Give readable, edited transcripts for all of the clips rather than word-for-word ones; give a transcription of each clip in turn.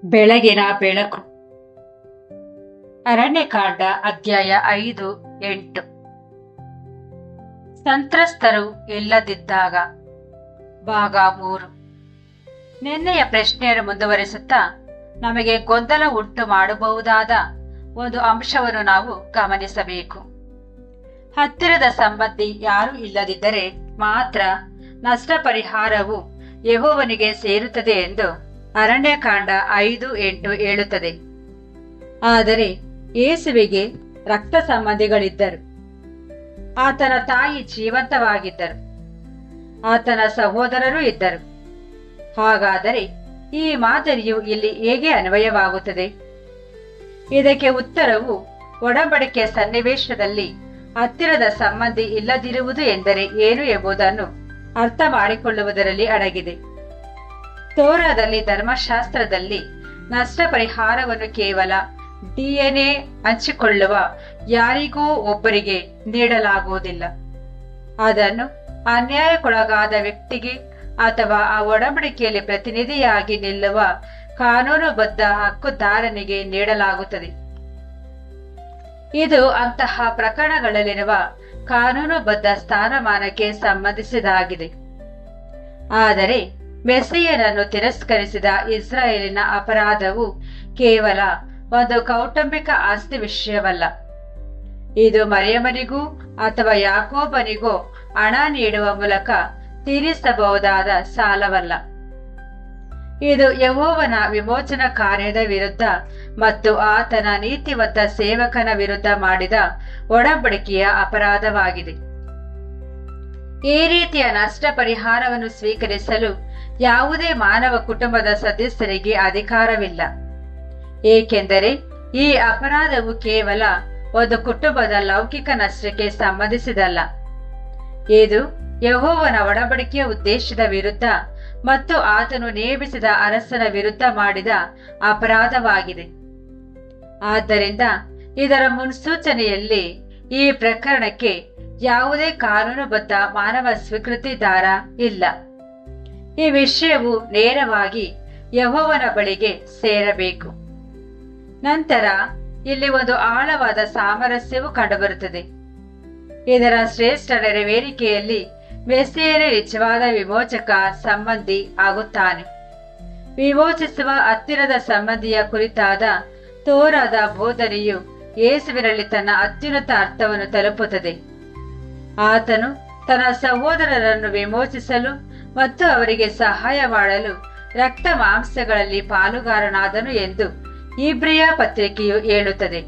ಬೆಳಗಿನ ಬೆಳಕು. ಅರಣ್ಯಕಾಂಡ ಅಧ್ಯಾಯ 5-8. ಸಂತ್ರಸ್ತರು ಇಲ್ಲದಿದ್ದಾಗ. ಭಾಗ 3. ನಿನ್ನೆಯ ಪ್ರಶ್ನೆಯನ್ನು ಮುಂದುವರಿಸುತ್ತಾ ನಮಗೆ ಗೊಂದಲ ಉಂಟು ಮಾಡಬಹುದಾದ ಒಂದು ಅಂಶವನ್ನು ನಾವು ಗಮನಿಸಬೇಕು. ಹತ್ತಿರದ ಸಂಬಂಧಿ ಯಾರೂ ಇಲ್ಲದಿದ್ದರೆ ಮಾತ್ರ ನಷ್ಟ ಪರಿಹಾರವು ಯೆಹೋವನಿಗೆ ಸೇರುತ್ತದೆ ಎಂದು ಅರಣ್ಯಕಾಂಡ 5:8 ಹೇಳುತ್ತದೆ. ಆದರೆ ಯೇಸುವಿಗೆ ರಕ್ತ ಸಂಬಂಧಿಗಳಿದ್ದರು. ಆತನ ತಾಯಿ ಜೀವಂತವಾಗಿದ್ದರು. ಆತನ ಸಹೋದರರು ಇದ್ದರು. ಹಾಗಾದರೆ ಈ ಮಾದರಿಯು ಇಲ್ಲಿ ಹೇಗೆ ಅನ್ವಯವಾಗುತ್ತದೆ? ಇದಕ್ಕೆ ಉತ್ತರವು ಒಡಂಬಡಿಕೆಯ ಸನ್ನಿವೇಶದಲ್ಲಿ ಹತ್ತಿರದ ಸಂಬಂಧಿ ಇಲ್ಲದಿರುವುದು ಎಂದರೆ ಏನು ಎಂಬುದನ್ನು ಅರ್ಥ ಮಾಡಿಕೊಳ್ಳುವುದರಲ್ಲಿ ಅಡಗಿದೆ. ತೋರಾದಲ್ಲಿ ಧರ್ಮಶಾಸ್ತ್ರದಲ್ಲಿ ನಷ್ಟ ಪರಿಹಾರವನ್ನು ಕೇವಲ DNA ಹಂಚಿಕೊಳ್ಳುವ ಯಾರಿಗೂ ಒಬ್ಬರಿಗೆ ನೀಡಲಾಗುವುದಿಲ್ಲ. ಅದನ್ನು ಅನ್ಯಾಯಕ್ಕೊಳಗಾದ ವ್ಯಕ್ತಿಗೆ ಅಥವಾ ಆ ಒಡಂಬಡಿಕೆಯಲ್ಲಿ ಪ್ರತಿನಿಧಿಯಾಗಿ ನಿಲ್ಲುವ ಕಾನೂನುಬದ್ಧ ಹಕ್ಕುದಾರನಿಗೆ ನೀಡಲಾಗುತ್ತದೆ. ಇದು ಅಂತಹ ಪ್ರಕರಣಗಳಲ್ಲಿರುವ ಕಾನೂನುಬದ್ಧ ಸ್ಥಾನಮಾನಕ್ಕೆ ಸಂಬಂಧಿಸಿದಾಗಿದೆ. ಆದರೆ ಮೆಸ್ಸಿಯನನ್ನು ತಿರಸ್ಕರಿಸಿದ ಇಸ್ರಾಯೇಲಿನ ಅಪರಾಧವು ಕೇವಲ ಒಂದು ಕೌಟುಂಬಿಕ ಆಸ್ತಿ ವಿಷಯವಲ್ಲ. ಇದು ಮರಿಯಮನಿಗೂ ಅಥವಾ ಯಾಕೋಬನಿಗೋ ಹಣ ನೀಡುವ ಮೂಲಕ ತೀರಿಸಬಹುದಾದ ಸಾಲವಲ್ಲ. ಇದು ಯೆಹೋವನ ವಿಮೋಚನಾ ಕಾರ್ಯದ ವಿರುದ್ಧ ಮತ್ತು ಆತನ ನೀತಿವಂತ ಸೇವಕನ ವಿರುದ್ಧ ಮಾಡಿದ ಒಡಂಬಡಿಕೆಯ ಅಪರಾಧವಾಗಿದೆ. ಈ ರೀತಿಯ ನಷ್ಟ ಪರಿಹಾರವನ್ನು ಸ್ವೀಕರಿಸಲು ಯಾವುದೇ ಮಾನವ ಕುಟುಂಬದ ಸದಸ್ಯರಿಗೆ ಅಧಿಕಾರವಿಲ್ಲ. ಏಕೆಂದರೆ ಈ ಅಪರಾಧವು ಕೇವಲ ಒಂದು ಕುಟುಂಬದ ಲೌಕಿಕ ನಷ್ಟಕ್ಕೆ ಸಂಬಂಧಿಸಿದಲ್ಲ. ಇದು ಯೆಹೋವನ ಒಡಂಬಡಿಕೆಯ ಉದ್ದೇಶದ ವಿರುದ್ಧ ಮತ್ತು ಆತನು ನೇಮಿಸಿದ ಅರಸನ ವಿರುದ್ಧ ಮಾಡಿದ ಅಪರಾಧವಾಗಿದೆ. ಆದ್ದರಿಂದ ಇದರ ಮುನ್ಸೂಚನೆಯಲ್ಲಿ ಈ ಪ್ರಕರಣಕ್ಕೆ ಯಾವುದೇ ಕಾನೂನುಬದ್ಧ ಮಾನವ ಸ್ವೀಕೃತಿದಾರ ಇಲ್ಲ. ಈ ವಿಷಯವು ನೇರವಾಗಿ ಯೆಹೋವನ ಬಳಿಗೆ ಸೇರಬೇಕು. ನಂತರ ಇಲ್ಲಿ ಒಂದು ಆಳವಾದ ಸಾಮರಸ್ಯವು ಕಂಡುಬರುತ್ತದೆ. ಇದರ ಶ್ರೇಷ್ಠ ನೆರವೇರಿಕೆಯಲ್ಲಿ ಮೆಸ್ಸಿಯನೇ ನಿಜವಾದ ವಿಮೋಚಕ ಸಂಬಂಧಿ ಆಗುತ್ತಾನೆ. ವಿಮೋಚಿಸುವ ಹತ್ತಿರದ ಸಂಬಂಧಿಯ ಕುರಿತಾದ ತೋರಾದ ಬೋಧನೆಯು ಯೇಸುವಿನಲ್ಲಿ ತನ್ನ ಅತ್ಯುನ್ನತ ಅರ್ಥವನ್ನು ತಲುಪುತ್ತದೆ. ಆತನು ತನ್ನ ಸಹೋದರರನ್ನು ವಿಮೋಚಿಸಲು ಮತ್ತು ಅವರಿಗೆ ಸಹಾಯ ಮಾಡಲು ರಕ್ತ ಮಾಂಸಗಳಲ್ಲಿ ಪಾಲುಗಾರನಾದನು ಎಂದು ಇಬ್ರಿಯ ಪತ್ರಿಕೆಯು ಹೇಳುತ್ತದೆ.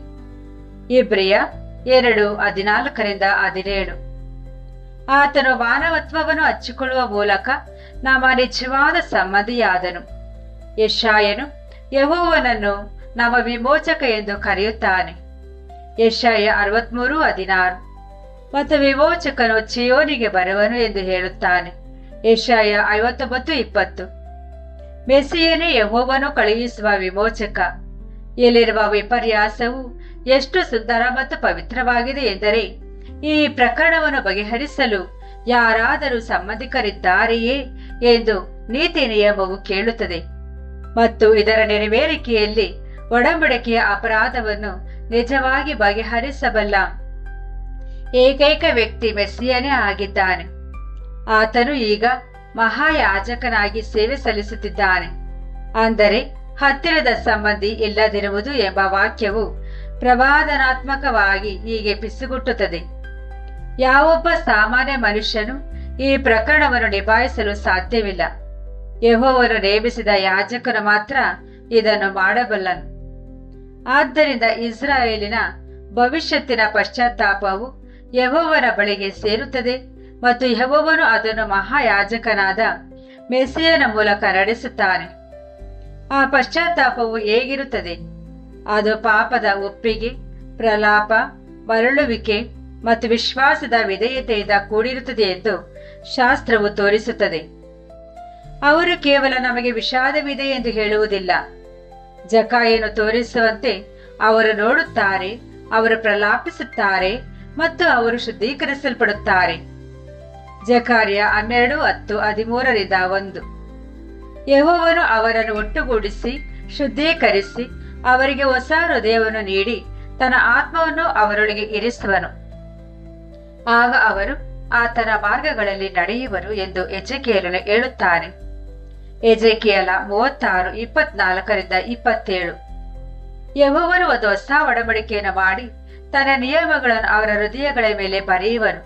ಇಬ್ರಿಯ 2:14-17. ಆತನು ಮಾನವತ್ವವನ್ನು ಹಂಚಿಕೊಳ್ಳುವ ಮೂಲಕ ನಮ್ಮ ನಿಜವಾದ ಸಂಬಂಧಿಯಾದನು. ಯೆಶಾಯನು ಯೆಹೋವನನ್ನು ನಮ್ಮ ವಿಮೋಚಕ ಎಂದು ಕರೆಯುತ್ತಾನೆ. ಯೆಶಾಯ 63:16. ಮತ್ತು ವಿಮೋಚಕನು ಚಿಯೋನಿಗೆ ಬರುವನು ಎಂದು ಹೇಳುತ್ತಾನೆ. ಯೆಶಾಯ 59:20. ಮೆಸ್ಸಿಯನೇ ಯೆಹೋವನು ಕಳುಹಿಸುವ ವಿಮೋಚಕ. ಇಲ್ಲಿರುವ ವಿಪರ್ಯಾಸವು ಎಷ್ಟು ಸುಂದರ ಮತ್ತು ಪವಿತ್ರವಾಗಿದೆ ಎಂದರೆ ಈ ಪ್ರಕರಣವನ್ನು ಬಗೆಹರಿಸಲು ಯಾರಾದರೂ ಸಂಬಂಧಿಕರಿದ್ದಾರೆಯೇ ಎಂದು ನೀತಿ ನಿಯಮವು ಕೇಳುತ್ತದೆ. ಮತ್ತು ಇದರ ನೆರವೇರಿಕೆಯಲ್ಲಿ ಒಡಂಬಡಿಕೆಯ ಅಪರಾಧವನ್ನು ನಿಜವಾಗಿ ಬಗೆಹರಿಸಬಲ್ಲ ಏಕೈಕ ವ್ಯಕ್ತಿ ಮೆಸ್ಸಿಯನೇ ಆಗಿದ್ದಾನೆ. ಆತನು ಈಗ ಮಹಾಯಾಜಕನಾಗಿ ಸೇವೆ ಸಲ್ಲಿಸುತ್ತಿದ್ದಾನೆ. ಅಂದರೆ ಹತ್ತಿರದ ಸಂಬಂಧಿ ಇಲ್ಲದಿರುವುದು ಎಂಬ ವಾಕ್ಯವು ಪ್ರವಾದನಾತ್ಮಕವಾಗಿ ಹೀಗೆ ಪಿಸುಗುಟ್ಟುತ್ತದೆ. ಯಾವೊಬ್ಬ ಸಾಮಾನ್ಯ ಮನುಷ್ಯನು ಈ ಪ್ರಕರಣವನ್ನು ನಿಭಾಯಿಸಲು ಸಾಧ್ಯವಿಲ್ಲ. ಯೆಹೋವನು ನೇಮಿಸಿದ ಯಾಜಕನು ಮಾತ್ರ ಇದನ್ನು ಮಾಡಬಲ್ಲನು. ಆದ್ದರಿಂದ ಇಸ್ರಾಯೇಲಿನ ಭವಿಷ್ಯತ್ತಿನ ಪಶ್ಚಾತ್ತಾಪವು ಯೆಹೋವನ ಬಳಿಗೆ ಸೇರುತ್ತದೆ ಮತ್ತು ಯೆಹೋವನು ಅದನ್ನು ಮಹಾಯಾಜಕನಾದ ಮೆಸ್ಸಿಯನ ಮೂಲಕ ನಡೆಸುತ್ತಾನೆ. ಆ ಪಶ್ಚಾತ್ತಾಪವು ಹೇಗಿರುತ್ತದೆ? ಅದು ಪಾಪದ ಒಪ್ಪಿಗೆ, ಪ್ರಲಾಪ, ಮರಳುವಿಕೆ ಮತ್ತು ವಿಶ್ವಾಸದ ವಿಧೇಯತೆಯಿಂದ ಕೂಡಿರುತ್ತದೆ ಎಂದು ಶಾಸ್ತ್ರವು ತೋರಿಸುತ್ತದೆ. ಅವರು ಕೇವಲ ನಮಗೆ ವಿಷಾದವಿದೆ ಎಂದು ಹೇಳುವುದಿಲ್ಲ. ಜಕಾಯನು ತೋರಿಸುವಂತೆ ಅವರು ನೋಡುತ್ತಾರೆ, ಅವರು ಪ್ರಲಾಪಿಸುತ್ತಾರೆ ಮತ್ತು ಅವರು ಶುದ್ಧೀಕರಿಸಲ್ಪಡುತ್ತಾರೆ. ಜಕಾರ್ಯ 12:10-13-1. ಯೆಹೋವನು ಅವರನ್ನು ಒಟ್ಟುಗೂಡಿಸಿ ಶುದ್ಧೀಕರಿಸಿ ಅವರಿಗೆ ಹೊಸ ಹೃದಯವನ್ನು ನೀಡಿ ತನ್ನ ಆತ್ಮವನ್ನು ಅವರೊಳಗೆ ಇರಿಸುವನು. ಆಗ ಅವರು ಆತನ ಮಾರ್ಗಗಳಲ್ಲಿ ನಡೆಯುವರು ಎಂದು ಎಜೆಕಿಯೇಲನು ಹೇಳುತ್ತಾನೆ. ಎಜೆಕಿಯೇಲ 36:24-27. ಯೆಹೋವನು ಒಂದು ಹೊಸ ಒಡಂಬಡಿಕೆಯನ್ನು ಮಾಡಿ ತನ್ನ ನಿಯಮಗಳನ್ನು ಅವರ ಹೃದಯಗಳ ಮೇಲೆ ಬರೆಯುವನು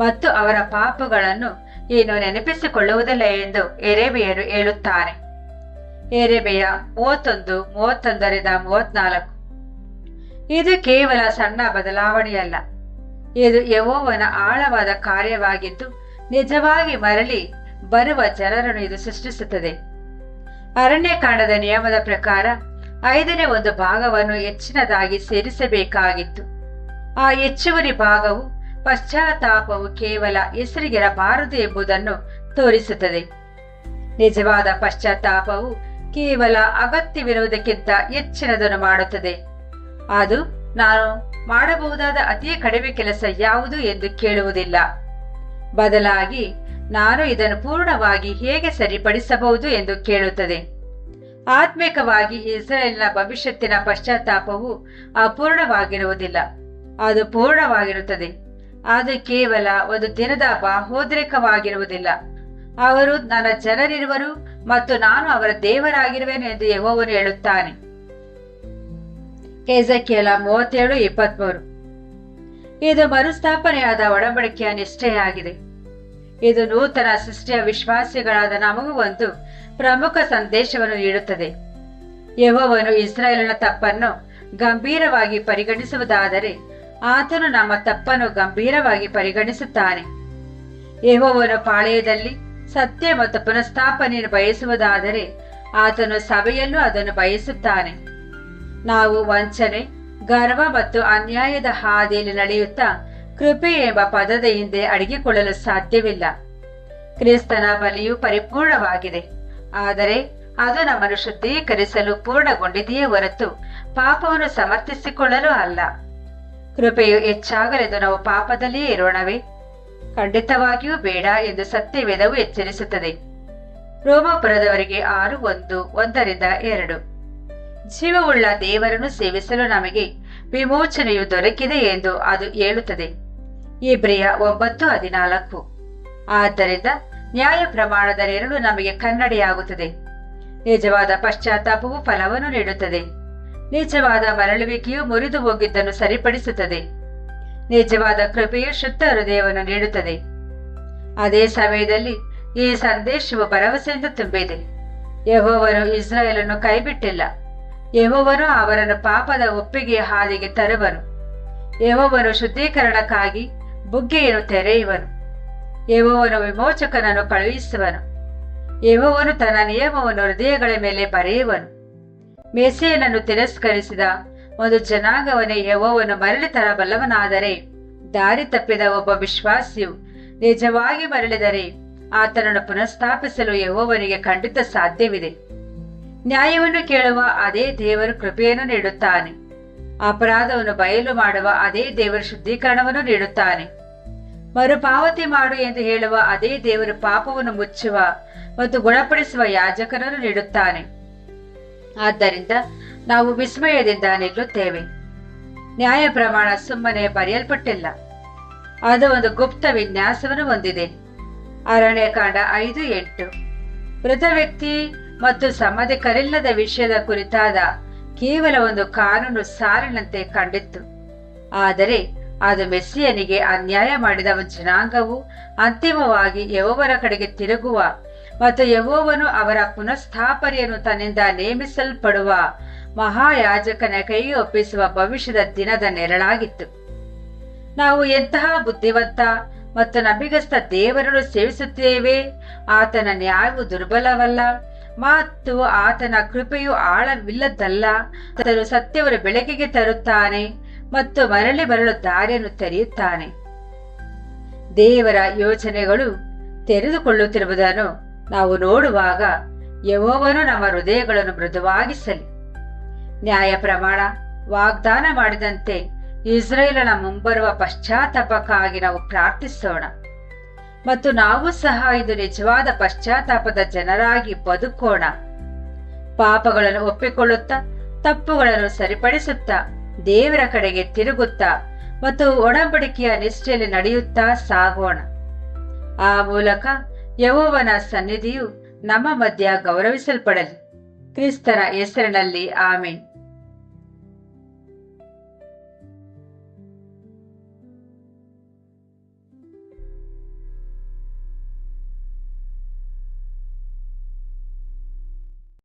ಮತ್ತು ಅವರ ಪಾಪಗಳನ್ನು ಇನ್ನು ನೆನಪಿಸಿಕೊಳ್ಳುವುದಿಲ್ಲ ಎಂದು ಯೆರೆಮೀಯನು ಹೇಳುತ್ತಾನೆ. ಯೆರೆಮೀಯ 31:31-34. ಇದು ಕೇವಲ ಸಣ್ಣ ಬದಲಾವಣೆಯಲ್ಲ, ಇದು ಯೆಹೋವನ ಆಳವಾದ ಕಾರ್ಯವಾಗಿದ್ದು ನಿಜವಾಗಿ ಮರಳಿ ಬರುವ ಜನರನ್ನು ಇದು ಸೃಷ್ಟಿಸುತ್ತದೆ. ಅರಣ್ಯಕಾಂಡದ ನಿಯಮದ ಪ್ರಕಾರ 5ನೇ ಒಂದು ಭಾಗವನ್ನು ಹೆಚ್ಚಿನದಾಗಿ ಸೇರಿಸಬೇಕಾಗಿತ್ತು. ಆ ಹೆಚ್ಚುವರಿ ಭಾಗವು ಪಶ್ಚಾತ್ತಾಪವು ಕೇವಲ ಹೆಸರಿಗಿರಬಾರದು ಎಂಬುದನ್ನು ತೋರಿಸುತ್ತದೆ. ನಿಜವಾದ ಪಶ್ಚಾತ್ತಾಪವು ಕೇವಲ ಅಗತ್ಯವಿರುವುದಕ್ಕಿಂತ ಹೆಚ್ಚಿನದನ್ನು ಮಾಡುತ್ತದೆ. ಅದು ನಾನು ಮಾಡಬಹುದಾದ ಅತಿ ಕಡಿಮೆ ಕೆಲಸ ಯಾವುದು ಎಂದು ಕೇಳುವುದಿಲ್ಲ. ಬದಲಾಗಿ ನಾನು ಇದನ್ನು ಪೂರ್ಣವಾಗಿ ಹೇಗೆ ಸರಿಪಡಿಸಬಹುದು ಎಂದು ಕೇಳುತ್ತದೆ. ಆತ್ಮಿಕವಾಗಿ ಇಸ್ರಾಯೇಲಿನ ಭವಿಷ್ಯತ್ತಿನ ಪಶ್ಚಾತ್ತಾಪವು ಅಪೂರ್ಣವಾಗಿರುವುದಿಲ್ಲ, ಅದು ಪೂರ್ಣವಾಗಿರುತ್ತದೆ. ಅದು ಕೇವಲ ಒಂದು ದಿನದ ಬಾಹೋದ್ರೇಕವಾಗಿರುವುದಿಲ್ಲ. ಅವರು ನನ್ನ ಜನರಿರುವರು ಮತ್ತು ನಾನು ಅವರ ದೇವರಾಗಿರುವೆನು ಎಂದು ಯೆಹೋವನು ಹೇಳುತ್ತಾನೆ. ಎಜೆಕಿಯೇಲ 37:23. ಇದು ಮರುಸ್ಥಾಪನೆಯಾದ ಒಡಂಬಡಿಕೆಯ ನಿಷ್ಠೆಯಾಗಿದೆ. ಇದು ನೂತನ ಸೃಷ್ಟಿಯ ವಿಶ್ವಾಸಿಗಳಾದ ನಮಗೂ ಒಂದು ಪ್ರಮುಖ ಸಂದೇಶವನ್ನು ನೀಡುತ್ತದೆ. ಯೆಹೋವನು ಇಸ್ರಾಯೇಲಿನ ತಪ್ಪನ್ನು ಗಂಭೀರವಾಗಿ ಪರಿಗಣಿಸುವುದಾದರೆ ಆತನು ನಮ್ಮ ತಪ್ಪನ್ನು ಗಂಭೀರವಾಗಿ ಪರಿಗಣಿಸುತ್ತಾನೆ. ಯೆಹೋವನ ಪಾಳೆಯದಲ್ಲಿ ಸತ್ಯ ಮತ್ತು ಪುನಃಸ್ಥಾಪನೆಯನ್ನು ಬಯಸುವುದಾದರೆ ಆತನು ಸಭೆಯಲ್ಲೂ ಅದನ್ನು ಬಯಸುತ್ತಾನೆ. ನಾವು ವಂಚನೆ, ಗರ್ವ ಮತ್ತು ಅನ್ಯಾಯದ ಹಾದಿಯಲ್ಲಿ ನಡೆಯುತ್ತಾ ಕೃಪೆ ಎಂಬ ಪದದ ಹಿಂದೆ ಅಡಗಿಕೊಳ್ಳಲು ಸಾಧ್ಯವಿಲ್ಲ. ಕ್ರಿಸ್ತನ ಬಲಿಯು ಪರಿಪೂರ್ಣವಾಗಿದೆ, ಆದರೆ ಅದು ನಮ್ಮನ್ನು ಶುದ್ಧೀಕರಿಸಲು ಪೂರ್ಣಗೊಂಡಿದೆಯೇ ಹೊರತು ಪಾಪವನ್ನು ಸಮರ್ಥಿಸಿಕೊಳ್ಳಲು ಅಲ್ಲ. ಕೃಪೆಯು ಹೆಚ್ಚಾಗಲೆಂದು ನಾವು ಪಾಪದಲ್ಲಿಯೇ ಇರೋಣವೇ? ಖಂಡಿತವಾಗಿಯೂ ಬೇಡ ಎಂದು ಸತ್ಯವೇದವು ಎಚ್ಚರಿಸುತ್ತದೆ. ರೋಮಾಪುರದವರಿಗೆ 6:1-2. ಜೀವವುಳ್ಳ ದೇವರನ್ನು ಸೇವಿಸಲು ನಮಗೆ ವಿಮೋಚನೆಯು ದೊರಕಿದೆ ಎಂದು ಅದು ಹೇಳುತ್ತದೆ. ಇಬ್ರಿಯ 9:14. ಆದ್ದರಿಂದ ನ್ಯಾಯ ಪ್ರಮಾಣದ ನೆರಳು ನಮಗೆ ಕನ್ನಡಿಯಾಗುತ್ತದೆ. ನಿಜವಾದ ಪಶ್ಚಾತ್ತಾಪವು ಫಲವನ್ನು ನೀಡುತ್ತದೆ. ನಿಜವಾದ ಮರಳುವಿಕೆಯು ಮುರಿದು ಹೋಗಿದ್ದನ್ನು ಸರಿಪಡಿಸುತ್ತದೆ. ನಿಜವಾದ ಕೃಪೆಯು ಶುದ್ಧ ಹೃದಯವನ್ನು ನೀಡುತ್ತದೆ. ಅದೇ ಸಮಯದಲ್ಲಿ ಈ ಸಂದೇಶವು ಭರವಸೆಯಿಂದ ತುಂಬಿದೆ. ಯೆಹೋವನು ಇಸ್ರಾಯೇಲನ್ನು ಕೈಬಿಟ್ಟಿಲ್ಲ. ಯೆಹೋವನು ಅವರನ್ನು ಪಾಪದ ಒಪ್ಪಿಗೆಯ ಹಾದಿಗೆ ತರುವನು. ಯೆಹೋವನು ಶುದ್ಧೀಕರಣಕ್ಕಾಗಿ ಬುಗ್ಗೆಯನ್ನು ತೆರೆಯುವನು. ಯೆಹೋವನು ವಿಮೋಚಕನನ್ನು ಕಳುಹಿಸುವನು. ಯೆಹೋವನು ತನ್ನ ನಿಯಮವನ್ನು ಹೃದಯಗಳ ಮೇಲೆ ಬರೆಯುವನು. ಮೆಸ್ಸೀಯನನ್ನು ತಿರಸ್ಕರಿಸಿದ ಒಂದು ಜನಾಂಗವನ್ನೇ ಯೆಹೋವನು ಮರಳಿ ತರಬಲ್ಲವನಾದರೆ, ದಾರಿ ತಪ್ಪಿದ ಒಬ್ಬ ವಿಶ್ವಾಸಿಯು ನಿಜವಾಗಿ ಮರಳಿದರೆ ಆತನನ್ನು ಪುನಃಸ್ಥಾಪಿಸಲು ಯೆಹೋವನಿಗೆ ಖಂಡಿತ ಸಾಧ್ಯವಿದೆ. ನ್ಯಾಯವನ್ನು ಕೇಳುವ ಅದೇ ದೇವರು ಕೃಪೆಯನ್ನು ನೀಡುತ್ತಾನೆ. ಅಪರಾಧವನ್ನು ಬಯಲು ಮಾಡುವ ಅದೇ ದೇವರು ಶುದ್ಧೀಕರಣವನ್ನು ನೀಡುತ್ತಾನೆ. ಮರುಪಾವತಿ ಮಾಡು ಎಂದು ಹೇಳುವ ಅದೇ ದೇವರು ಪಾಪವನ್ನು ಮುಚ್ಚುವ ಮತ್ತು ಗುಣಪಡಿಸುವ ಯಾಜಕರನ್ನು ನೀಡುತ್ತಾನೆ. ಆದ್ದರಿಂದ ನಾವು ವಿಸ್ಮಯದಿಂದ ನಿಲ್ಲುತ್ತೇವೆ. ನ್ಯಾಯ ಪ್ರಮಾಣ ಸುಮ್ಮನೆ ಬರೆಯಲ್ಪಟ್ಟಿಲ್ಲ, ಅದು ಒಂದು ಗುಪ್ತ ವಿನ್ಯಾಸವನ್ನು ಹೊಂದಿದೆ. ಅರಣ್ಯಕಾಂಡ 5:8. ಮೃತ ವ್ಯಕ್ತಿ ಮತ್ತು ಸಂಬಂಧಿಕರಿಲ್ಲದ ವಿಷಯದ ಕುರಿತಾದ ಕೇವಲ ಒಂದು ಕಾನೂನು ಸಾಲಿನಂತೆ ಕಂಡಿತ್ತು. ಆದರೆ ಅದು ಮೆಸ್ಸಿಯನಿಗೆ ಅನ್ಯಾಯ ಮಾಡಿದ ಜನಾಂಗವು ಅಂತಿಮವಾಗಿ ಯೆಹೋವನ ಕಡೆಗೆ ತಿರುಗುವ ಮತ್ತು ಯೆಹೋವನು ಅವರ ಪುನಃಸ್ಥಾಪನೆಯನ್ನು ತನ್ನಿಂದ ನೇಮಿಸಲ್ಪಡುವ ಮಹಾಯಾಜಕನ ಕೈಗೆ ಒಪ್ಪಿಸುವ ಭವಿಷ್ಯದ ದಿನದ ನೆರಳಾಗಿತ್ತು. ನಾವು ಎಂತಹ ಬುದ್ಧಿವಂತ ಮತ್ತು ನಂಬಿಗಸ್ತ ದೇವರನ್ನು ಸೇವಿಸುತ್ತೇವೆ. ಆತನ ನ್ಯಾಯವು ದುರ್ಬಲವಲ್ಲ ಮತ್ತು ಆತನ ಕೃಪೆಯು ಆಳವಿಲ್ಲದಲ್ಲ. ಆತನು ಸತ್ಯವನ್ನು ಬೆಳಕಿಗೆ ತರುತ್ತಾನೆ ಮತ್ತು ಮರಳಿ ಬರಲು ದಾರಿಯನ್ನು ತೆರೆಯುತ್ತಾನೆ. ದೇವರ ಯೋಜನೆಗಳು ತೆರೆದುಕೊಳ್ಳುತ್ತಿರುವುದನ್ನು ನಾವು ನೋಡುವಾಗ ಯೆಹೋವನು ನಮ್ಮ ಹೃದಯಗಳನ್ನು ಮೃದುವಾಗಿಸಲಿ. ನ್ಯಾಯ ಪ್ರಮಾಣ ವಾಗ್ದಾನ ಮಾಡಿದಂತೆ ಇಸ್ರಾಯೇಲನ ಮುಂಬರುವ ಪಶ್ಚಾತ್ತಾಪಕ್ಕಾಗಿ ನಾವು ಪ್ರಾರ್ಥಿಸೋಣ ಮತ್ತು ನಾವು ಸಹ ಇದು ನಿಜವಾದ ಪಶ್ಚಾತ್ತಾಪದ ಜನರಾಗಿ ಬದುಕೋಣ. ಪಾಪಗಳನ್ನು ಒಪ್ಪಿಕೊಳ್ಳುತ್ತಾ ತಪ್ಪುಗಳನ್ನು ಸರಿಪಡಿಸುತ್ತಾ ದೇವರ ಕಡೆಗೆ ತಿರುಗುತ್ತಾ ಮತ್ತು ಒಡಂಬಡಿಕೆಯ ನಿಷ್ಠೆಯಲ್ಲಿ ನಡೆಯುತ್ತಾ ಸಾಗೋಣ. ಆ ಮೂಲಕ ಯೆಹೋವನ ಸನ್ನಿಧಿಯು ನಮ್ಮ ಮಧ್ಯ ಗೌರವಿಸಲ್ಪಡಲಿ. ಕ್ರಿಸ್ತರ ಹೆಸರಿನಲ್ಲಿ ಆಮೆನ್.